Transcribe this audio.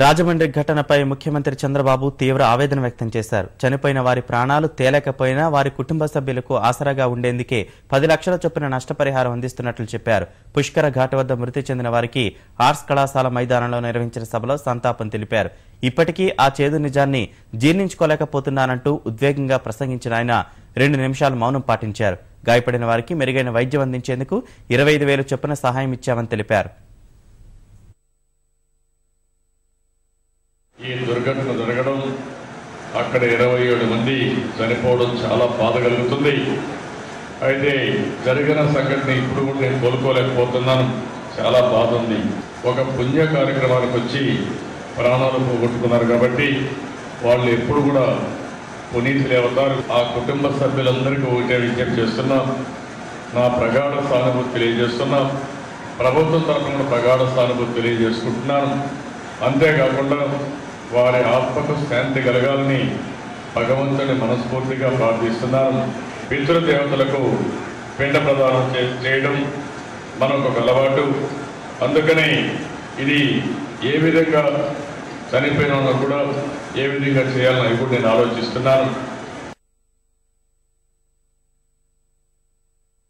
రాజమండ్రి ఘటనపై ముఖ్యమంత్రి చంద్రబాబు తీవ్ర ఆవేదన వ్యక్తం చేశారు. చనిపోయిన వారి ప్రాణాలు తేలకపోయినా వారి కుటుంబ సభ్యులకు ఆసరాగా ఉండేందుకే 10 లక్షల చొప్పున నష్టపరిహారం అందిస్తున్నట్లు చెప్పారు. పుష్కర ఘాట్ వద్ద మృతి చెందిన వారికి ఆర్ట్స్ కళాశాల మైదానంలో నిర్వహించిన సభలో సంతాపం తెలిపారు. ఇప్పటికీ ఆ చేదు నిజాన్ని జీర్ణించుకోలేకపోతున్నానంటూ ఉద్వేగంగా ప్రసంగించిన ఆయన 2 నిమిషాలు మౌనం పాటించారు. గాయపడిన వారికి మెరుగైన వైద్యం అందించేందుకు 25,000 చొప్పున సహాయం ఇచ్చామని తెలిపారు. ఈ దుర్ఘటన జరగడం, అక్కడ 27 మంది చనిపోవడం చాలా బాధ కలుగుతుంది. అయితే జరిగిన సంఘటన ఇప్పుడు కూడా నేను కోలుకోలేకపోతున్నాను. చాలా బాధ ఉంది. ఒక పుణ్య కార్యక్రమానికి వచ్చి ప్రాణాలు పోగొట్టుకున్నారు కాబట్టి వాళ్ళు ఎప్పుడు కూడా పునీతులు అవుతారు. ఆ కుటుంబ సభ్యులందరికీ ఒకటే విజ్ఞప్తి చేస్తున్నాం. నా ప్రగాఢ సానుభూతి తెలియజేస్తున్నాం. ప్రభుత్వం తరఫున ప్రగాఢ సానుభూతి తెలియజేసుకుంటున్నాను. అంతేకాకుండా వారి ఆత్మకు శాంతి కలగాలని భగవంతుని మనస్ఫూర్తిగా ప్రార్థిస్తున్నాను. పితృదేవతలకు పిండ ప్రదానం చేయడం మనకు ఒక అలవాటు. అందుకని ఇది ఏ విధంగా చనిపోయినా కూడా ఏ విధంగా చేయాలని కూడా నేను ఆలోచిస్తున్నాను.